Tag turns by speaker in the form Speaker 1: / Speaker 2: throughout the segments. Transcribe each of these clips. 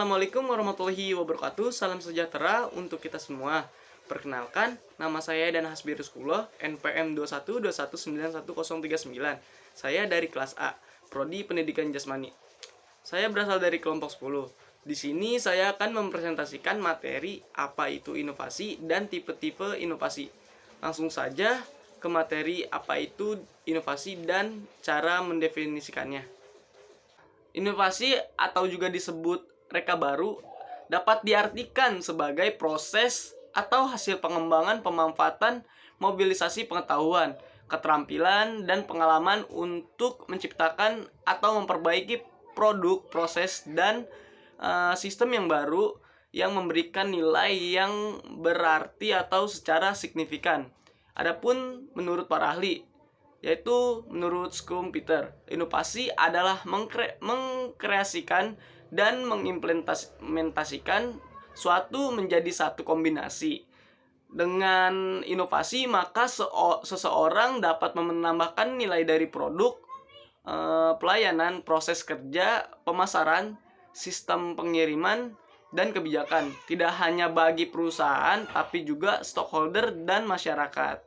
Speaker 1: Assalamualaikum warahmatullahi wabarakatuh. Salam sejahtera untuk kita semua. Perkenalkan, nama saya Dan Hasbiruskullah, NPM 21219139. Saya dari kelas A, Prodi Pendidikan Jasmani. Saya berasal dari kelompok 10. Di sini saya akan mempresentasikan materi apa itu inovasi dan tipe-tipe inovasi. Langsung saja ke materi apa itu inovasi dan cara mendefinisikannya. Inovasi atau juga disebut reka baru dapat diartikan sebagai proses atau hasil pengembangan, pemanfaatan, mobilisasi pengetahuan, keterampilan, dan pengalaman untuk menciptakan atau memperbaiki produk, proses, dan sistem yang baru yang memberikan nilai yang berarti atau secara signifikan. Adapun menurut para ahli, yaitu menurut Schumpeter, inovasi adalah mengkreasikan dan mengimplementasikan suatu menjadi satu kombinasi. Dengan inovasi, maka seseorang dapat menambahkan nilai dari produk, pelayanan, proses kerja, pemasaran, sistem pengiriman, dan kebijakan. Tidak hanya bagi perusahaan, tapi juga stockholder dan masyarakat.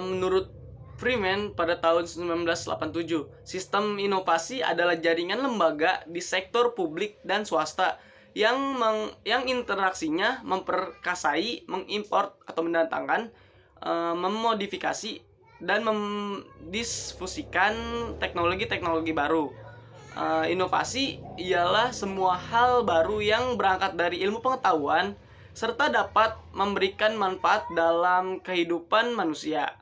Speaker 1: Menurut Freeman pada tahun 1987, sistem inovasi adalah jaringan lembaga di sektor publik dan swasta yang interaksinya memperkasai, mengimport atau mendatangkan, memodifikasi, dan mendiskusikan teknologi-teknologi baru. Inovasi ialah semua hal baru yang berangkat dari ilmu pengetahuan serta dapat memberikan manfaat dalam kehidupan manusia.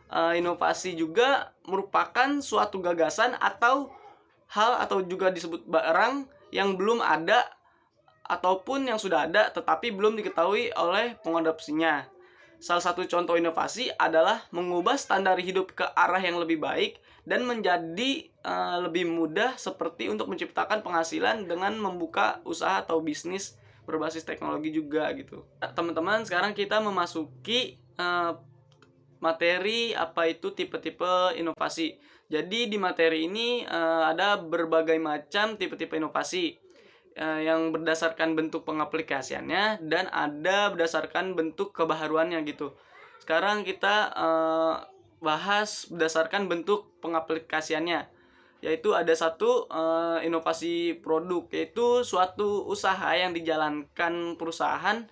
Speaker 1: Inovasi juga merupakan suatu gagasan atau hal atau juga disebut barang yang belum ada ataupun yang sudah ada tetapi belum diketahui oleh pengadopsinya. Salah satu contoh inovasi adalah mengubah standar hidup ke arah yang lebih baik dan menjadi lebih mudah, seperti untuk menciptakan penghasilan dengan membuka usaha atau bisnis berbasis teknologi juga gitu. Teman-teman, sekarang kita memasuki materi apa itu tipe-tipe inovasi. Jadi di materi ini ada berbagai macam tipe-tipe inovasi yang berdasarkan bentuk pengaplikasiannya dan ada berdasarkan bentuk kebaharuannya gitu. Sekarang kita bahas berdasarkan bentuk pengaplikasiannya, yaitu ada satu inovasi produk, yaitu suatu usaha yang dijalankan perusahaan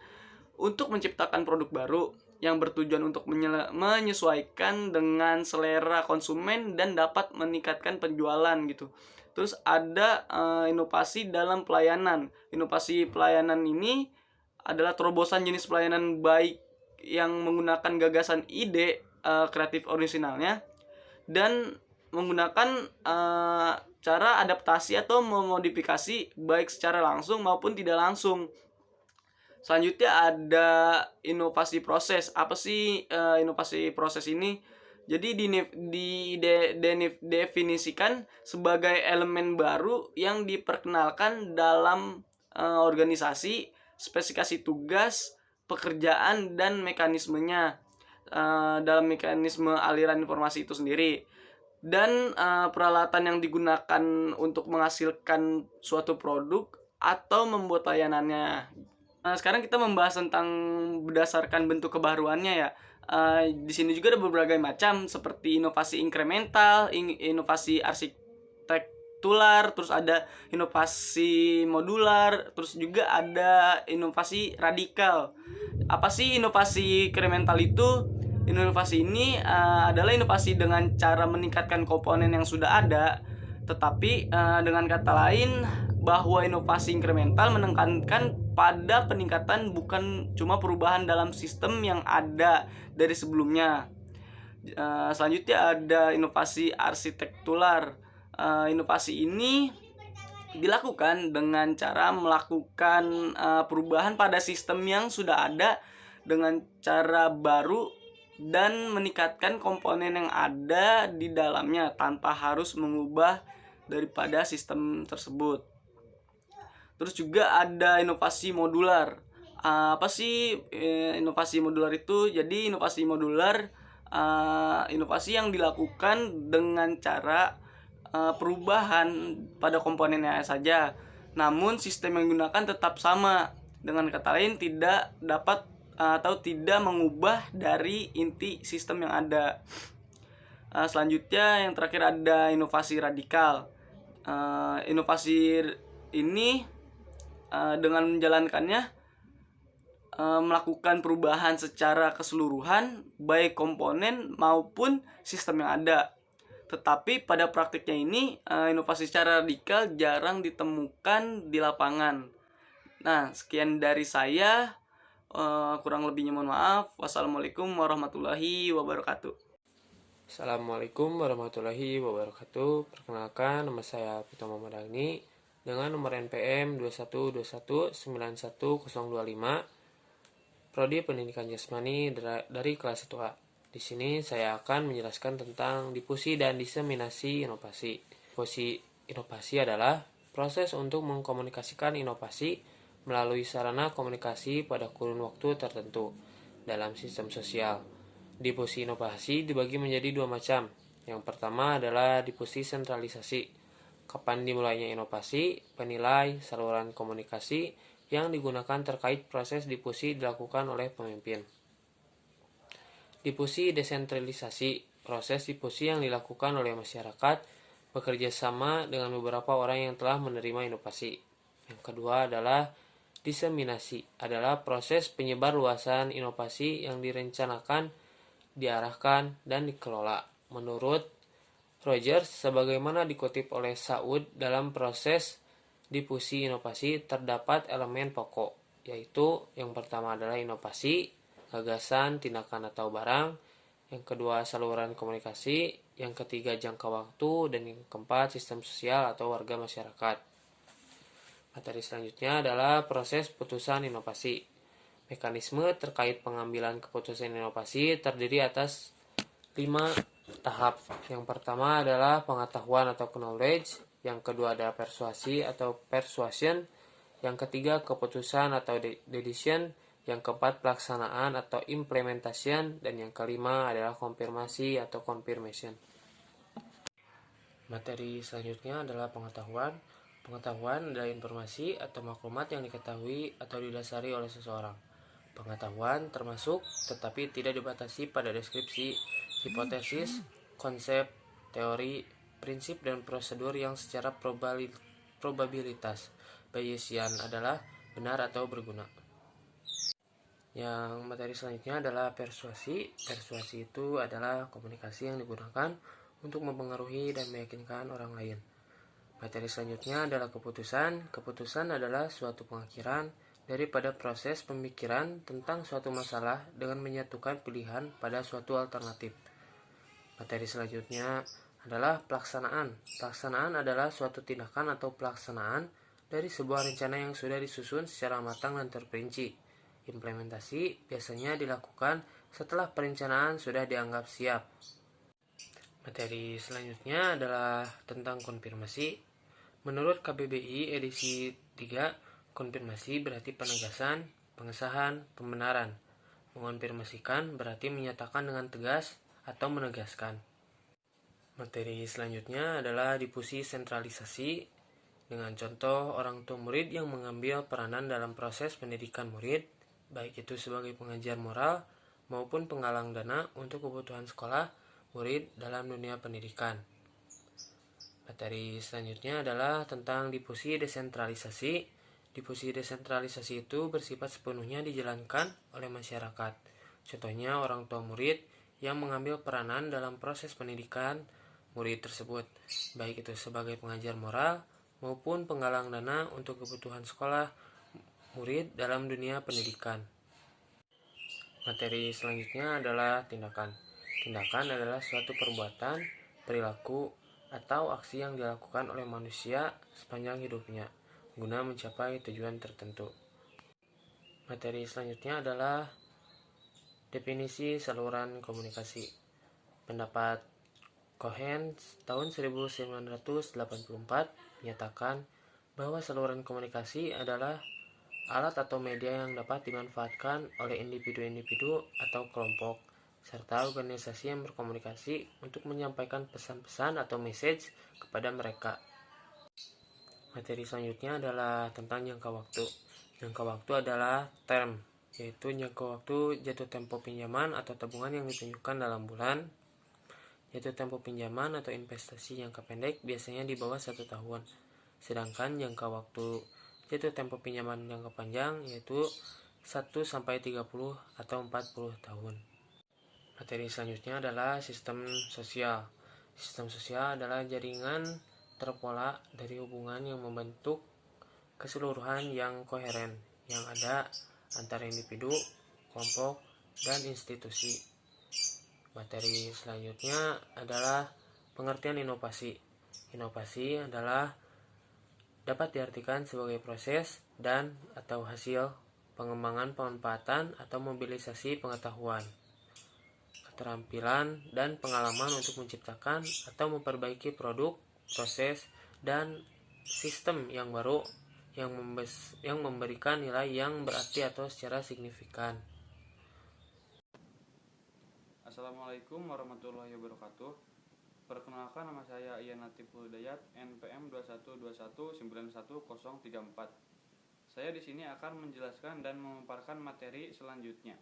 Speaker 1: untuk menciptakan produk baru yang bertujuan untuk menyesuaikan dengan selera konsumen dan dapat meningkatkan penjualan gitu. Terus ada inovasi dalam pelayanan. Inovasi pelayanan ini adalah terobosan jenis pelayanan baik yang menggunakan gagasan ide kreatif orisinalnya dan menggunakan cara adaptasi atau memodifikasi baik secara langsung maupun tidak langsung. Selanjutnya ada inovasi proses. Apa sih inovasi proses ini? Jadi didefinisikan sebagai elemen baru yang diperkenalkan dalam organisasi, spesifikasi tugas, pekerjaan, dan mekanismenya, dalam mekanisme aliran informasi itu sendiri. Dan peralatan yang digunakan untuk menghasilkan suatu produk atau membuat layanannya. Sekarang kita membahas tentang berdasarkan bentuk kebaruannya ya. Di sini juga ada berbagai macam seperti inovasi inkremental, inovasi arsitektural, terus ada inovasi modular, terus juga ada inovasi radikal. Apa sih inovasi inkremental itu? Inovasi ini adalah inovasi dengan cara meningkatkan komponen yang sudah ada, tetapi dengan kata lain bahwa inovasi inkremental menekankan pada peningkatan bukan cuma perubahan dalam sistem yang ada dari sebelumnya. Selanjutnya ada inovasi arsitektural. Inovasi ini dilakukan dengan cara melakukan perubahan pada sistem yang sudah ada dengan cara baru dan meningkatkan komponen yang ada di dalamnya tanpa harus mengubah daripada sistem tersebut. Terus juga ada inovasi modular. Apa sih inovasi modular itu? Jadi inovasi modular inovasi yang dilakukan dengan cara perubahan pada komponennya saja namun sistem yang digunakan tetap sama. Dengan kata lain, tidak dapat atau tidak mengubah dari inti sistem yang ada. Selanjutnya yang terakhir ada inovasi radikal. Inovasi ini dengan menjalankannya melakukan perubahan secara keseluruhan baik komponen maupun sistem yang ada. Tetapi pada praktiknya ini inovasi secara radikal jarang ditemukan di lapangan. Nah, sekian dari saya. Kurang lebihnya mohon maaf. Wassalamualaikum warahmatullahi wabarakatuh.
Speaker 2: Assalamualaikum warahmatullahi wabarakatuh. Perkenalkan, nama saya Pito Muhammad Agni dengan nomor NPM 2121910025, Prodi Pendidikan Jasmani dari kelas 1A. Di sini saya akan menjelaskan tentang difusi dan diseminasi inovasi. Difusi inovasi adalah proses untuk mengkomunikasikan inovasi melalui sarana komunikasi pada kurun waktu tertentu dalam sistem sosial. Difusi inovasi dibagi menjadi dua macam. Yang pertama adalah difusi sentralisasi. Kapan dimulainya inovasi, penilai, saluran komunikasi yang digunakan terkait proses difusi dilakukan oleh pemimpin. Difusi desentralisasi, proses difusi yang dilakukan oleh masyarakat bekerja sama dengan beberapa orang yang telah menerima inovasi. Yang kedua adalah diseminasi, adalah proses penyebar luasan inovasi yang direncanakan, diarahkan, dan dikelola. Menurut Rogers, sebagaimana dikutip oleh Saud, dalam proses difusi inovasi terdapat elemen pokok, yaitu yang pertama adalah inovasi, gagasan, tindakan atau barang, yang kedua saluran komunikasi, yang ketiga jangka waktu, dan yang keempat sistem sosial atau warga masyarakat. Materi selanjutnya adalah proses putusan inovasi. Mekanisme terkait pengambilan keputusan inovasi terdiri atas 5 tahap. Yang pertama adalah pengetahuan atau knowledge, yang kedua adalah persuasi atau persuasion, yang ketiga keputusan atau decision, yang keempat pelaksanaan atau implementation, dan yang kelima adalah konfirmasi atau confirmation. Materi selanjutnya adalah pengetahuan. Pengetahuan adalah informasi atau maklumat yang diketahui atau didasari oleh seseorang. Pengetahuan termasuk tetapi tidak dibatasi pada deskripsi, hipotesis, konsep, teori, prinsip, dan prosedur yang secara probabilitas Bayesian adalah benar atau berguna. Yang materi selanjutnya adalah persuasi. Persuasi itu adalah komunikasi yang digunakan untuk mempengaruhi dan meyakinkan orang lain. Materi selanjutnya adalah keputusan. Keputusan adalah suatu pengakhiran daripada proses pemikiran tentang suatu masalah dengan menyatukan pilihan pada suatu alternatif. Materi selanjutnya adalah pelaksanaan. Pelaksanaan adalah suatu tindakan atau pelaksanaan dari sebuah rencana yang sudah disusun secara matang dan terperinci. Implementasi biasanya dilakukan setelah perencanaan sudah dianggap siap. Materi selanjutnya adalah tentang konfirmasi. Menurut KBBI edisi 3, konfirmasi berarti penegasan, pengesahan, pembenaran. Mengonfirmasikan berarti menyatakan dengan tegas atau menegaskan. Materi selanjutnya adalah difusi sentralisasi, dengan contoh orang tua murid yang mengambil peranan dalam proses pendidikan murid, baik itu sebagai pengajar moral maupun penggalang dana untuk kebutuhan sekolah murid dalam dunia pendidikan. Materi selanjutnya adalah tentang difusi desentralisasi. Difusi desentralisasi itu bersifat sepenuhnya dijalankan oleh masyarakat. Contohnya orang tua murid yang mengambil peranan dalam proses pendidikan murid tersebut, baik itu sebagai pengajar moral maupun penggalang dana untuk kebutuhan sekolah murid dalam dunia pendidikan. Materi selanjutnya adalah tindakan. Tindakan adalah suatu perbuatan, perilaku, atau aksi yang dilakukan oleh manusia sepanjang hidupnya guna mencapai tujuan tertentu. Materi selanjutnya adalah definisi saluran komunikasi. Pendapat Cohen tahun 1984 menyatakan bahwa saluran komunikasi adalah alat atau media yang dapat dimanfaatkan oleh individu-individu atau kelompok serta organisasi yang berkomunikasi untuk menyampaikan pesan-pesan atau message kepada mereka. Materi selanjutnya adalah tentang jangka waktu. Jangka waktu adalah term, yaitu jangka waktu jatuh tempo pinjaman atau tabungan yang ditunjukkan dalam bulan. Jatuh tempo pinjaman atau investasi jangka pendek biasanya di bawah 1 tahun. Sedangkan jangka waktu jatuh tempo pinjaman jangka panjang yaitu 1-30 atau 40 tahun. Materi selanjutnya adalah sistem sosial. Sistem sosial adalah jaringan terpola dari hubungan yang membentuk keseluruhan yang koheren yang ada antara individu, kelompok, dan institusi. Materi selanjutnya adalah pengertian inovasi. Inovasi adalah dapat diartikan sebagai proses dan atau hasil pengembangan pemanfaatan atau mobilisasi pengetahuan, keterampilan, dan pengalaman untuk menciptakan atau memperbaiki produk, proses, dan sistem yang baru yang memberikan nilai yang berarti atau secara signifikan.
Speaker 3: Assalamualaikum warahmatullahi wabarakatuh. Perkenalkan, nama saya Ian Latiful Hidayat, NPM 2121911034. Saya di sini akan menjelaskan dan memaparkan materi selanjutnya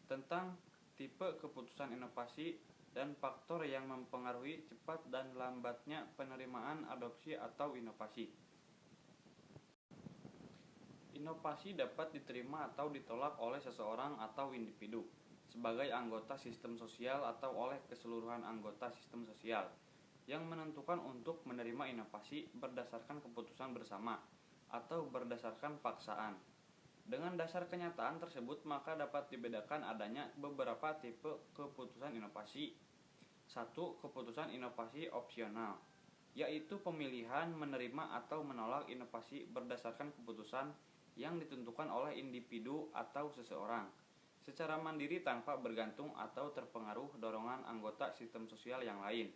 Speaker 3: tentang tipe keputusan inovasi dan faktor yang mempengaruhi cepat dan lambatnya penerimaan adopsi atau inovasi. Inovasi dapat diterima atau ditolak oleh seseorang atau individu sebagai anggota sistem sosial atau oleh keseluruhan anggota sistem sosial yang menentukan untuk menerima inovasi berdasarkan keputusan bersama atau berdasarkan paksaan. Dengan dasar kenyataan tersebut, maka dapat dibedakan adanya beberapa tipe keputusan inovasi. 1. Keputusan inovasi opsional, yaitu pemilihan menerima atau menolak inovasi berdasarkan keputusan yang ditentukan oleh individu atau seseorang secara mandiri tanpa bergantung atau terpengaruh dorongan anggota sistem sosial yang lain.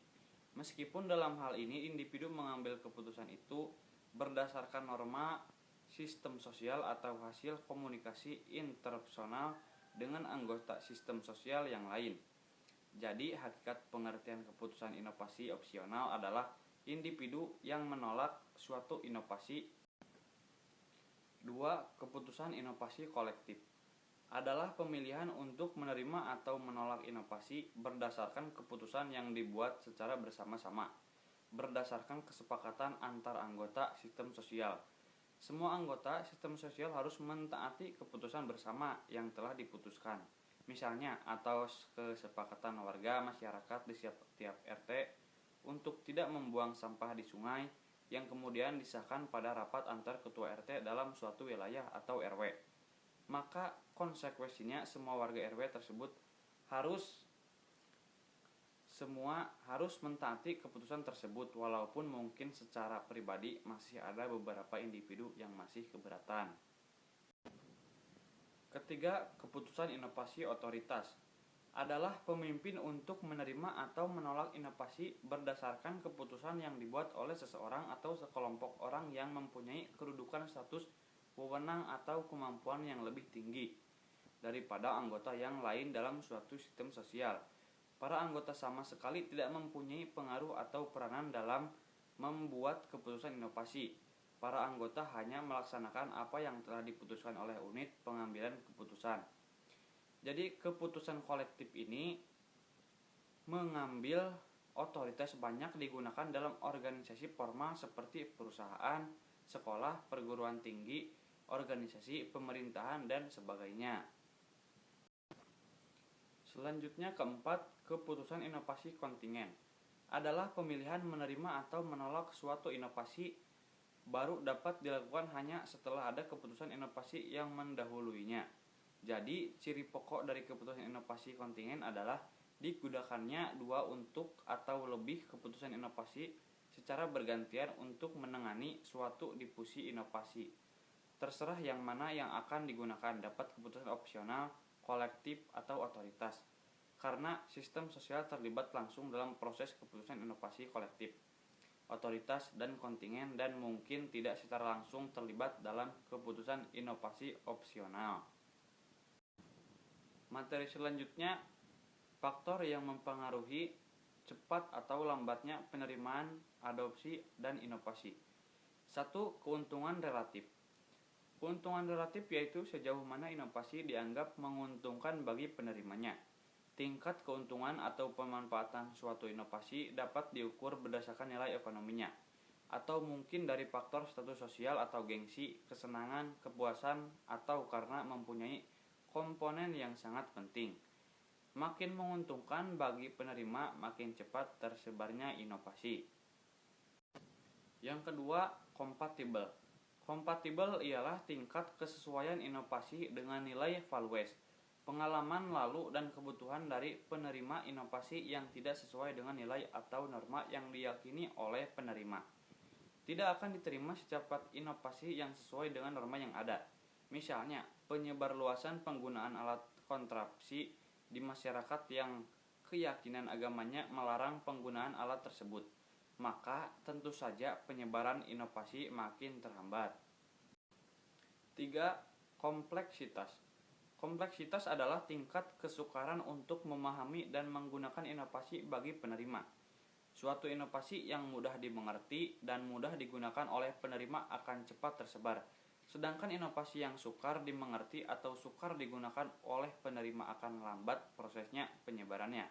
Speaker 3: Meskipun dalam hal ini individu mengambil keputusan itu berdasarkan norma sistem sosial atau hasil komunikasi interpersonal dengan anggota sistem sosial yang lain. Jadi, hakikat pengertian keputusan inovasi opsional adalah individu yang menolak suatu inovasi. 2. Keputusan inovasi kolektif adalah pemilihan untuk menerima atau menolak inovasi berdasarkan keputusan yang dibuat secara bersama-sama, berdasarkan kesepakatan antar anggota sistem sosial. Semua anggota sistem sosial harus mentaati keputusan bersama yang telah diputuskan. Misalnya, atau kesepakatan warga masyarakat di setiap RT untuk tidak membuang sampah di sungai yang kemudian disahkan pada rapat antar ketua RT dalam suatu wilayah atau RW. Maka konsekuensinya semua warga RW tersebut harus mentaati keputusan tersebut, walaupun mungkin secara pribadi masih ada beberapa individu yang masih keberatan. Ketiga, keputusan inovasi otoritas adalah pemimpin untuk menerima atau menolak inovasi berdasarkan keputusan yang dibuat oleh seseorang atau sekelompok orang yang mempunyai kedudukan, status, wewenang atau kemampuan yang lebih tinggi daripada anggota yang lain dalam suatu sistem sosial. Para anggota sama sekali tidak mempunyai pengaruh atau peranan dalam membuat keputusan inovasi. Para anggota hanya melaksanakan apa yang telah diputuskan oleh unit pengambilan keputusan. Jadi, keputusan kolektif ini mengambil otoritas banyak digunakan dalam organisasi formal seperti perusahaan, sekolah, perguruan tinggi, organisasi pemerintahan, dan sebagainya. Selanjutnya, keempat, keputusan inovasi kontingen adalah pemilihan menerima atau menolak suatu inovasi baru dapat dilakukan hanya setelah ada keputusan inovasi yang mendahuluinya. Jadi, ciri pokok dari keputusan inovasi kontingen adalah digunakannya 2 untuk atau lebih keputusan inovasi secara bergantian untuk menangani suatu difusi inovasi. Terserah yang mana yang akan digunakan, dapat keputusan opsional, kolektif, atau otoritas. Karena sistem sosial terlibat langsung dalam proses keputusan inovasi kolektif, otoritas, dan kontingen, dan mungkin tidak secara langsung terlibat dalam keputusan inovasi opsional. Materi selanjutnya, faktor yang mempengaruhi cepat atau lambatnya penerimaan adopsi dan inovasi. 1. Keuntungan relatif. Keuntungan relatif yaitu sejauh mana inovasi dianggap menguntungkan bagi penerimanya. Tingkat keuntungan atau pemanfaatan suatu inovasi dapat diukur berdasarkan nilai ekonominya, atau mungkin dari faktor status sosial atau gengsi, kesenangan, kepuasan, atau karena mempunyai komponen yang sangat penting. Makin menguntungkan bagi penerima, makin cepat tersebarnya inovasi. Yang kedua, kompatibel. Kompatibel ialah tingkat kesesuaian inovasi dengan nilai values, pengalaman lalu dan kebutuhan dari penerima inovasi yang tidak sesuai dengan nilai atau norma yang diyakini oleh penerima. Tidak akan diterima secepat inovasi yang sesuai dengan norma yang ada. Misalnya, penyebarluasan penggunaan alat kontrasepsi di masyarakat yang keyakinan agamanya melarang penggunaan alat tersebut, maka tentu saja penyebaran inovasi makin terhambat. 3. Kompleksitas. Kompleksitas adalah tingkat kesukaran untuk memahami dan menggunakan inovasi bagi penerima. Suatu inovasi yang mudah dimengerti dan mudah digunakan oleh penerima akan cepat tersebar, sedangkan inovasi yang sukar dimengerti atau sukar digunakan oleh penerima akan lambat prosesnya penyebarannya.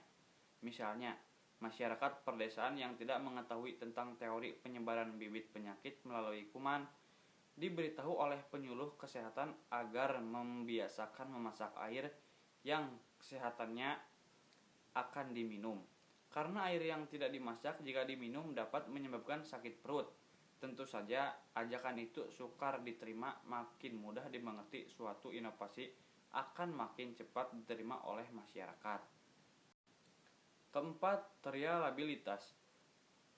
Speaker 3: Misalnya, masyarakat perdesaan yang tidak mengetahui tentang teori penyebaran bibit penyakit melalui kuman diberitahu oleh penyuluh kesehatan agar membiasakan memasak air yang kesehatannya akan diminum. Karena air yang tidak dimasak jika diminum dapat menyebabkan sakit perut. Tentu saja ajakan itu sukar diterima, makin mudah dimengerti suatu inovasi akan makin cepat diterima oleh masyarakat. Keempat, trialabilitas.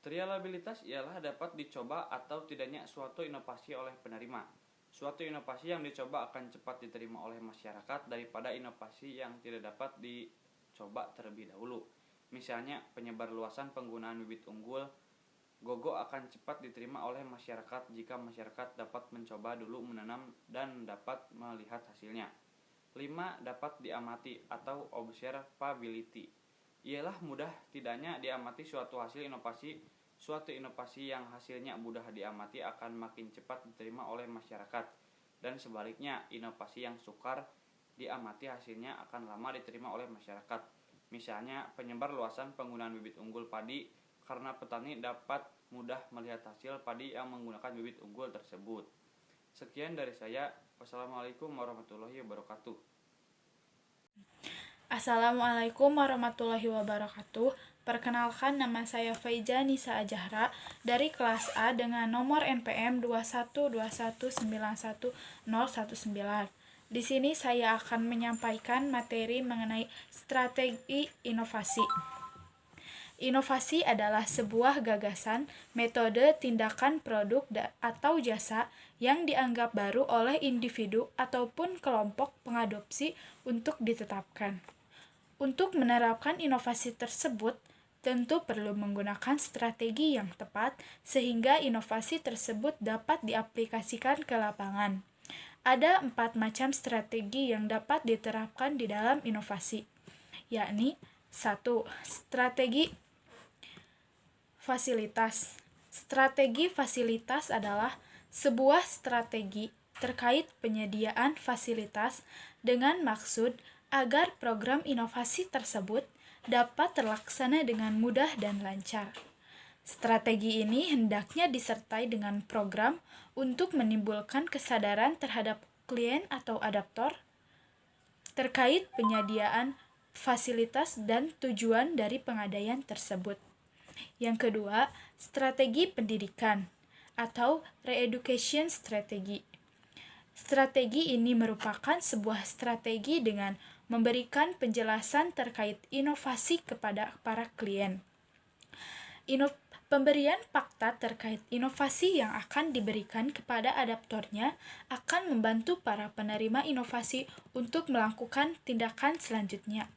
Speaker 3: Trialabilitas ialah dapat dicoba atau tidaknya suatu inovasi oleh penerima. Suatu inovasi yang dicoba akan cepat diterima oleh masyarakat daripada inovasi yang tidak dapat dicoba terlebih dahulu. Misalnya, penyebarluasan penggunaan bibit unggul gogo akan cepat diterima oleh masyarakat jika masyarakat dapat mencoba dulu menanam dan dapat melihat hasilnya. 5. Dapat diamati atau observability. Ialah mudah tidaknya diamati suatu hasil inovasi. Suatu inovasi yang hasilnya mudah diamati akan makin cepat diterima oleh masyarakat, dan sebaliknya inovasi yang sukar diamati hasilnya akan lama diterima oleh masyarakat. Misalnya, penyebar luasan penggunaan bibit unggul padi karena petani dapat mudah melihat hasil padi yang menggunakan bibit unggul tersebut. Sekian dari saya. Wassalamualaikum warahmatullahi wabarakatuh.
Speaker 4: Assalamualaikum warahmatullahi wabarakatuh. Perkenalkan, nama saya Faiza Nisa Ajahra dari kelas A dengan nomor NPM 212191019. Di sini saya akan menyampaikan materi mengenai strategi inovasi. Inovasi adalah sebuah gagasan, metode, tindakan, produk, atau jasa yang dianggap baru oleh individu ataupun kelompok pengadopsi untuk ditetapkan. Untuk menerapkan inovasi tersebut, tentu perlu menggunakan strategi yang tepat sehingga inovasi tersebut dapat diaplikasikan ke lapangan. Ada 4 macam strategi yang dapat diterapkan di dalam inovasi, yakni 1. Strategi fasilitas. Strategi fasilitas adalah sebuah strategi terkait penyediaan fasilitas dengan maksud agar program inovasi tersebut dapat terlaksana dengan mudah dan lancar. Strategi ini hendaknya disertai dengan program untuk menimbulkan kesadaran terhadap klien atau adaptor terkait penyediaan fasilitas dan tujuan dari pengadaian tersebut. Yang kedua, strategi pendidikan atau re-education strategy. Strategi ini merupakan sebuah strategi dengan memberikan penjelasan terkait inovasi kepada para klien. Pemberian fakta terkait inovasi yang akan diberikan kepada adaptornya akan membantu para penerima inovasi untuk melakukan tindakan selanjutnya.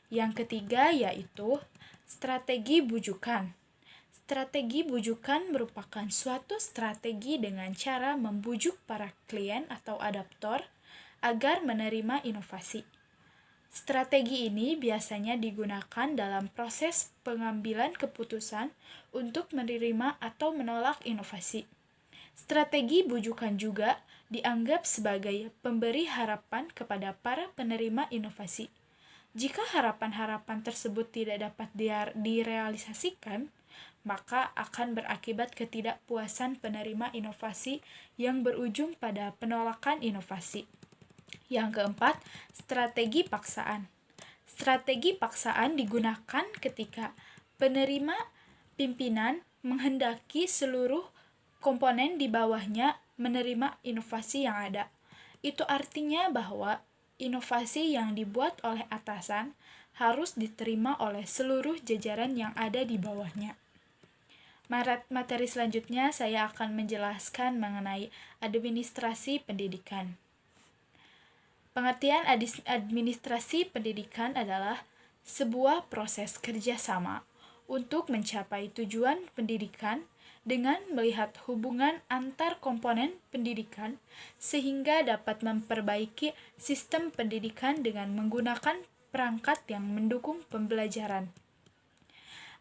Speaker 4: Yang ketiga yaitu strategi bujukan. Strategi bujukan merupakan suatu strategi dengan cara membujuk para klien atau adaptor agar menerima inovasi. Strategi ini biasanya digunakan dalam proses pengambilan keputusan untuk menerima atau menolak inovasi. Strategi bujukan juga dianggap sebagai pemberi harapan kepada para penerima inovasi. Jika harapan-harapan tersebut tidak dapat direalisasikan, maka akan berakibat ketidakpuasan penerima inovasi yang berujung pada penolakan inovasi. Yang keempat, strategi paksaan. Strategi paksaan digunakan ketika penerima pimpinan menghendaki seluruh komponen di bawahnya menerima inovasi yang ada. Itu artinya bahwa inovasi yang dibuat oleh atasan harus diterima oleh seluruh jajaran yang ada di bawahnya. Materi selanjutnya saya akan menjelaskan mengenai administrasi pendidikan. Pengertian administrasi pendidikan adalah sebuah proses kerjasama untuk mencapai tujuan pendidikan dengan melihat hubungan antar komponen pendidikan sehingga dapat memperbaiki sistem pendidikan dengan menggunakan perangkat yang mendukung pembelajaran.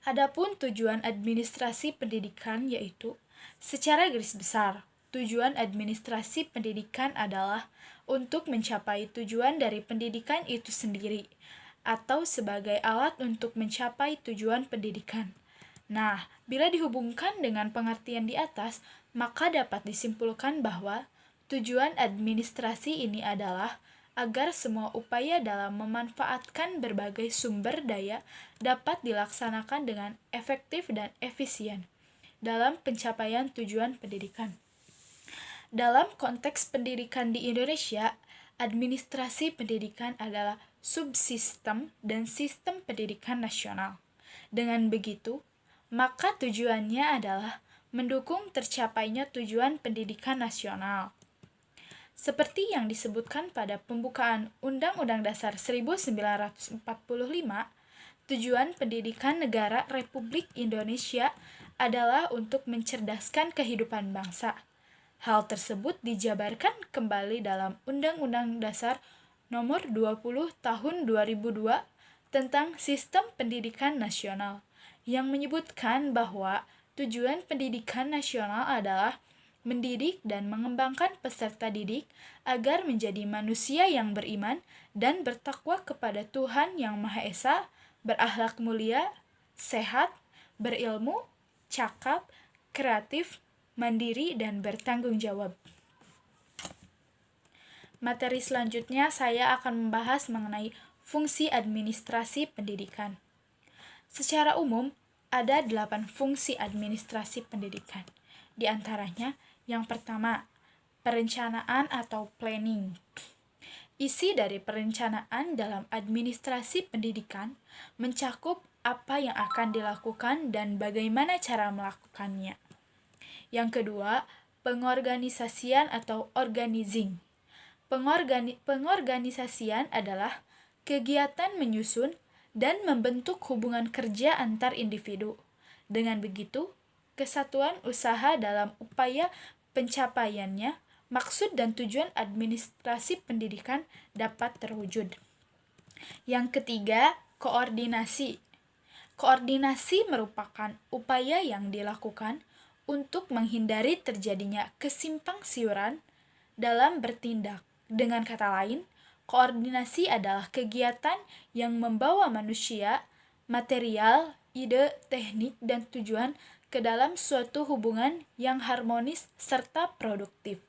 Speaker 4: Adapun tujuan administrasi pendidikan yaitu, secara garis besar, tujuan administrasi pendidikan adalah untuk mencapai tujuan dari pendidikan itu sendiri, atau sebagai alat untuk mencapai tujuan pendidikan. Nah, bila dihubungkan dengan pengertian di atas, maka dapat disimpulkan bahwa tujuan administrasi ini adalah agar semua upaya dalam memanfaatkan berbagai sumber daya dapat dilaksanakan dengan efektif dan efisien dalam pencapaian tujuan pendidikan. Dalam konteks pendidikan di Indonesia, administrasi pendidikan adalah subsistem dan sistem pendidikan nasional. Dengan begitu, maka tujuannya adalah mendukung tercapainya tujuan pendidikan nasional. Seperti yang disebutkan pada pembukaan Undang-Undang Dasar 1945, tujuan pendidikan negara Republik Indonesia adalah untuk mencerdaskan kehidupan bangsa. Hal tersebut dijabarkan kembali dalam Undang-Undang Dasar Nomor 20 Tahun 2002 tentang Sistem Pendidikan Nasional, yang menyebutkan bahwa tujuan pendidikan nasional adalah mendidik dan mengembangkan peserta didik agar menjadi manusia yang beriman dan bertakwa kepada Tuhan Yang Maha Esa, berakhlak mulia, sehat, berilmu, cakap, kreatif, mandiri, dan bertanggung jawab. Materi selanjutnya saya akan membahas mengenai fungsi administrasi pendidikan. Secara umum, ada 8 fungsi administrasi pendidikan. Di antaranya, yang pertama, perencanaan atau planning. Isi dari perencanaan dalam administrasi pendidikan mencakup apa yang akan dilakukan dan bagaimana cara melakukannya. Yang kedua, pengorganisasian atau organizing. Pengorganisasian adalah kegiatan menyusun dan membentuk hubungan kerja antar individu. Dengan begitu, kesatuan usaha dalam upaya pencapaiannya, maksud dan tujuan administrasi pendidikan dapat terwujud. Yang ketiga, koordinasi. Koordinasi merupakan upaya yang dilakukan untuk menghindari terjadinya kesimpang siuran dalam bertindak. Dengan kata lain, koordinasi adalah kegiatan yang membawa manusia, material, ide, teknik, dan tujuan ke dalam suatu hubungan yang harmonis serta produktif.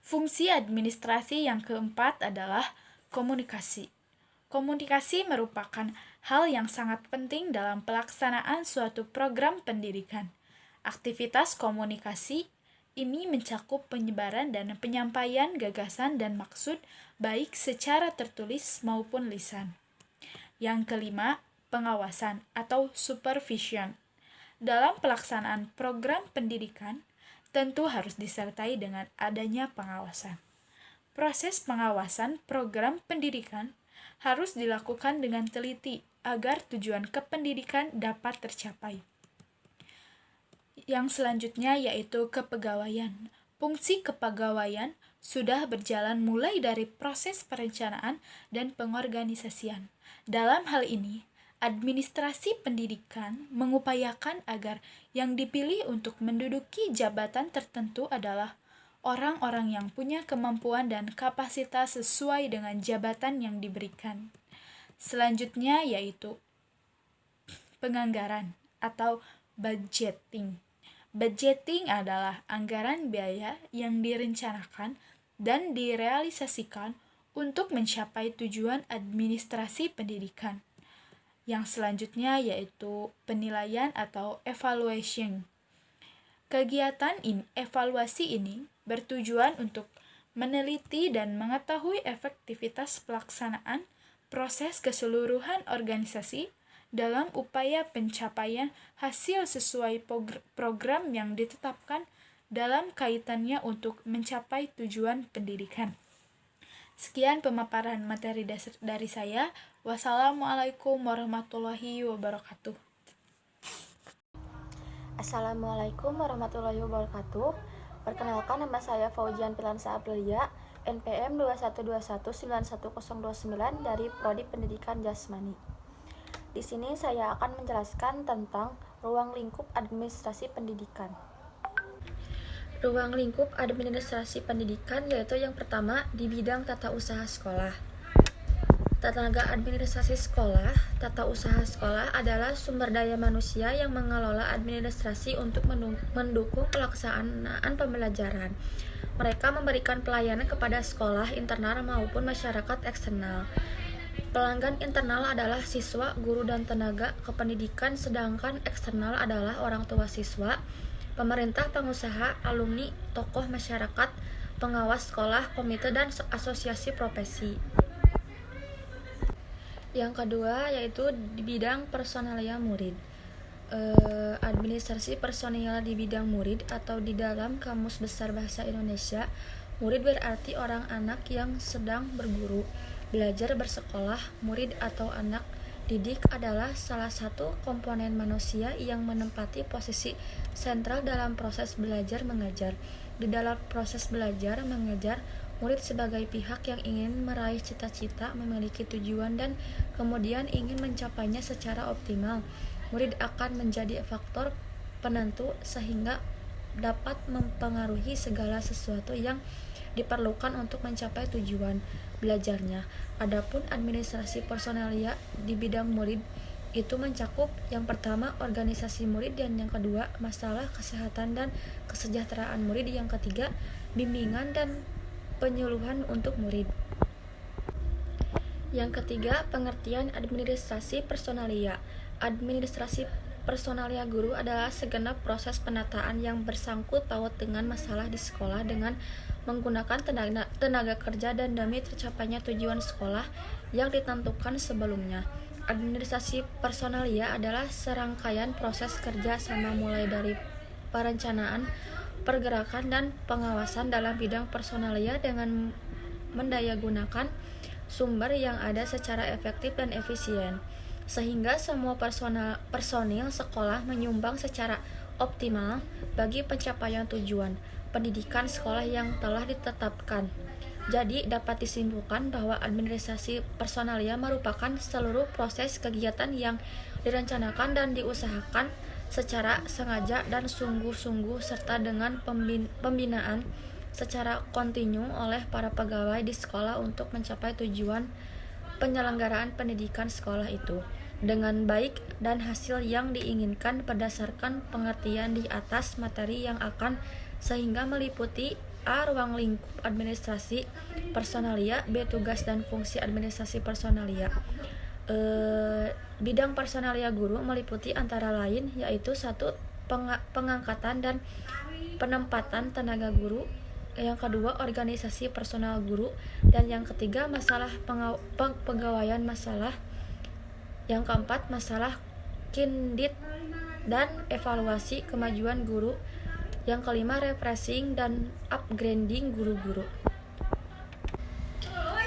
Speaker 4: Fungsi administrasi yang keempat adalah komunikasi. Komunikasi merupakan hal yang sangat penting dalam pelaksanaan suatu program pendidikan. Aktivitas komunikasi ini mencakup penyebaran dan penyampaian gagasan dan maksud baik secara tertulis maupun lisan. Yang kelima, pengawasan atau supervision. Dalam pelaksanaan program pendidikan, tentu harus disertai dengan adanya pengawasan. Proses pengawasan program pendidikan harus dilakukan dengan teliti agar tujuan kependidikan dapat tercapai. Yang selanjutnya yaitu kepegawaian. Fungsi kepegawaian sudah berjalan mulai dari proses perencanaan dan pengorganisasian. Dalam hal ini, Administrasi pendidikan mengupayakan agar yang dipilih untuk menduduki jabatan tertentu adalah orang-orang yang punya kemampuan dan kapasitas sesuai dengan jabatan yang diberikan. Selanjutnya yaitu penganggaran atau budgeting. Budgeting adalah anggaran biaya yang direncanakan dan direalisasikan untuk mencapai tujuan administrasi pendidikan. Yang selanjutnya yaitu penilaian atau evaluation. Kegiatan evaluasi ini bertujuan untuk meneliti dan mengetahui efektivitas pelaksanaan proses keseluruhan organisasi dalam upaya pencapaian hasil sesuai program yang ditetapkan dalam kaitannya untuk mencapai tujuan pendidikan. Sekian pemaparan materi dasar dari saya. Wassalamualaikum warahmatullahi wabarakatuh.
Speaker 5: Assalamualaikum warahmatullahi wabarakatuh. Perkenalkan, nama saya Fauzian Pilansa Aprilia, NPM 21219109 dari Prodi Pendidikan Jasmani. Di sini saya akan menjelaskan tentang ruang lingkup administrasi pendidikan. Ruang lingkup administrasi pendidikan yaitu yang pertama di bidang tata usaha sekolah. Tenaga administrasi sekolah, tata usaha sekolah adalah sumber daya manusia yang mengelola administrasi untuk mendukung pelaksanaan pembelajaran. Mereka memberikan pelayanan kepada sekolah internal maupun masyarakat eksternal. Pelanggan internal adalah siswa, guru, dan tenaga kependidikan, sedangkan eksternal adalah orang tua siswa, pemerintah, pengusaha, alumni, tokoh masyarakat, pengawas sekolah, komite, dan asosiasi profesi. Yang kedua yaitu di bidang personalia murid. Administrasi personil di bidang murid atau di dalam Kamus Besar Bahasa Indonesia, murid berarti orang anak yang sedang berguru, belajar, bersekolah. Murid atau anak didik adalah salah satu komponen manusia yang menempati posisi sentral dalam proses belajar mengajar. Di dalam proses belajar mengajar, murid sebagai pihak yang ingin meraih cita-cita, memiliki tujuan, dan kemudian ingin mencapainya secara optimal. Murid akan menjadi faktor penentu sehingga dapat mempengaruhi segala sesuatu yang diperlukan untuk mencapai tujuan belajarnya. Adapun administrasi personalia di bidang murid itu mencakup yang pertama organisasi murid, dan yang kedua masalah kesehatan dan kesejahteraan murid, yang ketiga bimbingan dan penyuluhan untuk murid. Yang ketiga, pengertian administrasi personalia. Administrasi personalia guru adalah segenap proses penataan yang bersangkut paut dengan masalah di sekolah dengan menggunakan tenaga kerja dan demi tercapainya tujuan sekolah yang ditentukan sebelumnya. Administrasi personalia adalah serangkaian proses kerja sama mulai dari perencanaan, pergerakan, dan pengawasan dalam bidang personalia dengan mendayagunakan sumber yang ada secara efektif dan efisien, sehingga semua personil sekolah menyumbang secara optimal bagi pencapaian tujuan pendidikan sekolah yang telah ditetapkan. Jadi dapat disimpulkan bahwa administrasi personalia merupakan seluruh proses kegiatan yang direncanakan dan diusahakan secara sengaja dan sungguh-sungguh serta dengan pembinaan secara kontinu oleh para pegawai di sekolah untuk mencapai tujuan penyelenggaraan pendidikan sekolah itu dengan baik dan hasil yang diinginkan berdasarkan pengertian di atas materi yang akan sehingga meliputi A. Ruang lingkup administrasi personalia, B. Tugas dan fungsi administrasi personalia. Bidang personalia guru meliputi antara lain yaitu 1. Pengangkatan dan penempatan tenaga guru, yang kedua organisasi personal guru, dan yang ketiga masalah pegawaian masalah, yang keempat masalah kindit dan evaluasi kemajuan guru, yang kelima refreshing dan upgrading guru-guru.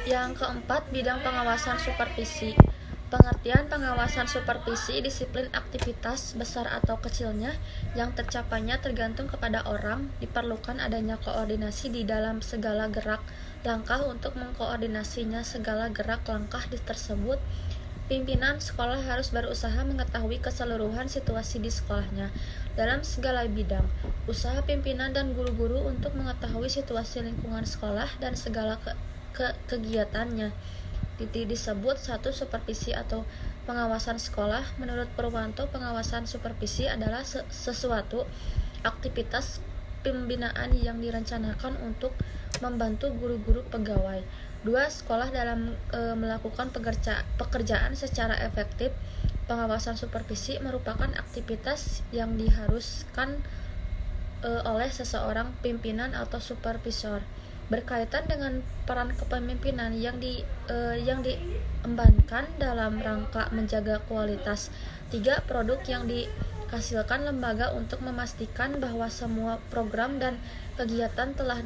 Speaker 5: Yang keempat bidang pengawasan supervisi. Pengertian pengawasan supervisi disiplin aktivitas besar atau kecilnya yang tercapainya tergantung kepada orang. Diperlukan adanya koordinasi di dalam segala gerak langkah untuk mengkoordinasinya segala gerak langkah tersebut Pimpinan sekolah harus berusaha mengetahui keseluruhan situasi di sekolahnya dalam segala bidang. Usaha pimpinan dan guru-guru untuk mengetahui situasi lingkungan sekolah dan segala kegiatannya disebut satu supervisi atau pengawasan sekolah. Menurut Purwanto, pengawasan supervisi adalah sesuatu aktivitas pembinaan yang direncanakan untuk membantu guru-guru pegawai. 2. Sekolah dalam melakukan pekerjaan secara efektif. Pengawasan supervisi merupakan aktivitas yang diharuskan oleh seseorang pimpinan atau supervisor berkaitan dengan peran kepemimpinan yang diembankan dalam rangka menjaga kualitas. 3. Produk yang dihasilkan lembaga untuk memastikan bahwa semua program dan kegiatan telah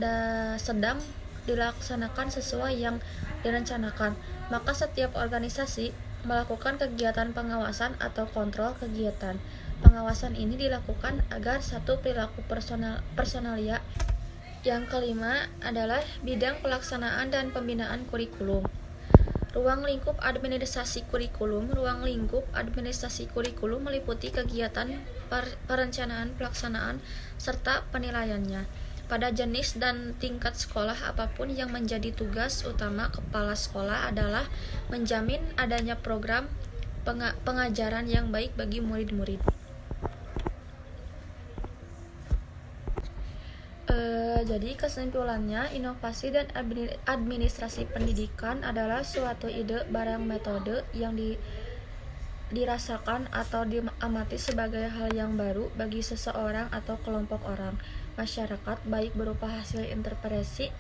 Speaker 5: sedang dilaksanakan sesuai yang direncanakan. Maka setiap organisasi melakukan kegiatan pengawasan atau kontrol kegiatan. Pengawasan ini dilakukan agar satu perilaku personalia. Yang kelima adalah bidang pelaksanaan dan pembinaan kurikulum. Ruang lingkup administrasi kurikulum. Ruang lingkup administrasi kurikulum meliputi kegiatan perencanaan, pelaksanaan, serta penilaiannya pada jenis dan tingkat sekolah apapun. Yang menjadi tugas utama kepala sekolah adalah menjamin adanya program pengajaran yang baik bagi murid-murid. Jadi kesimpulannya, inovasi dan administrasi pendidikan adalah suatu ide barang metode yang dirasakan atau diamati sebagai hal yang baru bagi seseorang atau kelompok orang, masyarakat, baik berupa hasil interpretasi,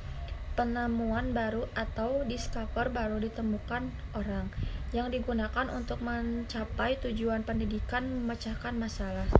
Speaker 5: penemuan baru, atau discover baru ditemukan orang, yang digunakan untuk mencapai tujuan pendidikan, memecahkan masalah.